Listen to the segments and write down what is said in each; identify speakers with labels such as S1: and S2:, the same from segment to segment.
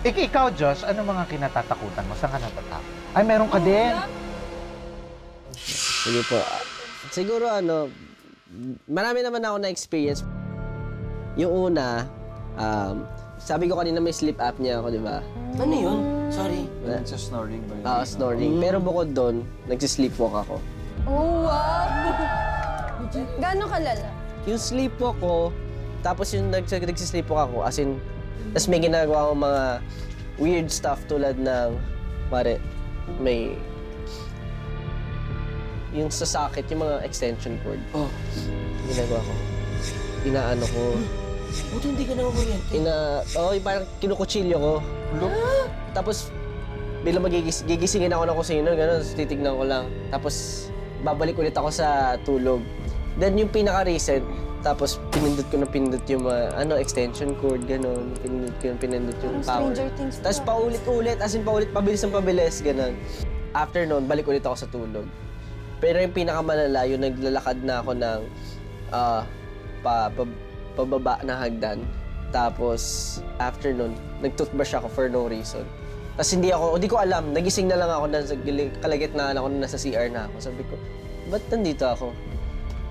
S1: Ikaw, Josh, ano mga kinatatakutan mo? Saan ka natatakot? Ay, meron ka din.
S2: Sige po. Siguro marami naman ako na-experience. Yung una, sabi ko kanina may sleep apnea ako, di ba?
S3: Ano yun? Sorry.
S4: Sa snoring ba yun?
S2: Snoring. Pero bukod doon, nagsisleepwalk ako.
S5: Oh, wow! Gano'ng kalala?
S2: Yung sleepwalk ko, tapos yung nagsisleepwalk ako, as in, tapos may ginagawa akong mga weird stuff tulad ng, pare, may, yung sa socket, yung mga extension cord.
S3: Oh.
S2: Ginagawa ko. Inaano ko.
S3: Buti hindi ka nakukuryente.
S2: Yung parang kinukutsilyo ko. Tapos, bilang gigisingin ako ng kusino, gano'n, titignan ko lang. Tapos, babalik ulit ako sa tulog. Then, yung pinaka-recent, tapos pinindot ko yung extension cord, gano'n. Pinindot yung power.
S5: Stranger Things.
S2: Tapos paulit-ulit, as in pabilis ng pabilis, gano'n. After noon, balik ulit ako sa tulog. Pero yung pinakamalala, yung naglalakad na ako ng pababa na hagdan. Tapos, after nun, nag-toothbrush ako for no reason. Tapos hindi ko alam, nagising na lang ako, nasa kalagitnaan ako, nasa CR na ako. Sabi ko, ba't nandito ako?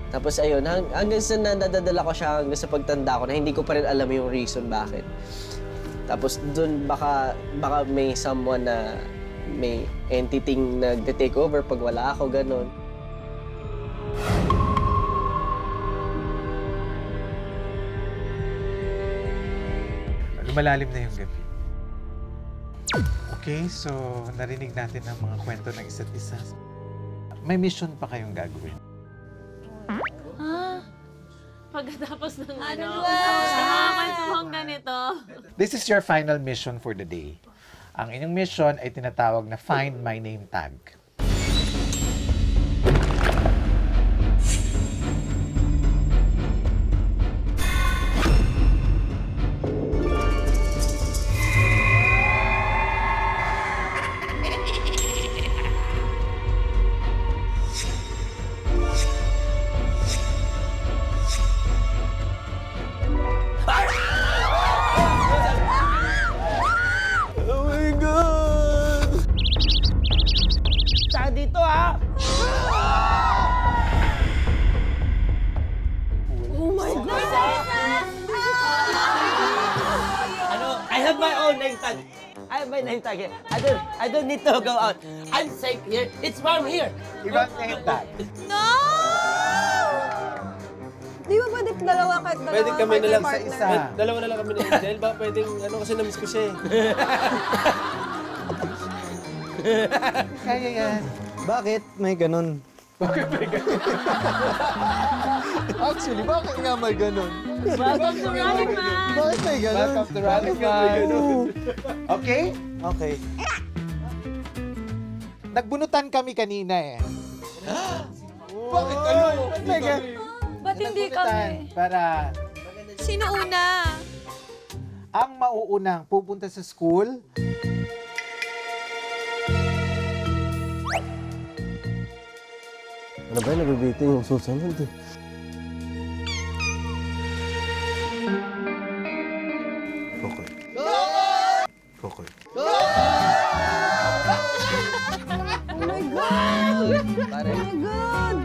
S2: Tapos ayun, hanggang sa nadadala ko siya, hanggang sa pagtanda ko, na hindi ko pa rin alam yung reason bakit. Tapos dun baka may someone na may entity nag-take over pag wala ako, gano'n.
S1: Malalim na yung gabi. Okay, so narinig natin ang mga kwento ng isa't isa. May mission pa kayong gagawin.
S6: Pagkatapos ng sa mga kwentuhang ganito.
S1: This is your final mission for the day. Ang inyong mission ay tinatawag na Find My Name Tag.
S3: I don't need to go out. I'm safe here. It's warm here.
S1: Ibang name tag.
S6: No!
S5: Di ba pwede dalawa kahit dalawa?
S4: Pwede kami na lang sa
S5: partner?
S1: isa.
S4: Dalawa na lang kami ni Angel. Ba pwedeng, kasi na-miss ko siya eh.
S1: Kaya yan.
S7: Bakit may ganun?
S4: Actually, bakit nga may ganun?
S6: Welcome to Running Man!
S7: Bakit may ganun?
S1: Welcome to Running Man. Okay?
S7: Okay.
S1: Nagbunutan kami kanina eh.
S4: Bakit ano?
S5: Ba't hindi kami?
S1: Para
S6: Sino una?
S1: ang mauunang pupunta sa school,
S7: Ano ba? Nabibitin yung susunod eh.
S4: Okay. Okay.
S5: Oh my God!
S2: Pare,
S5: Oh my God!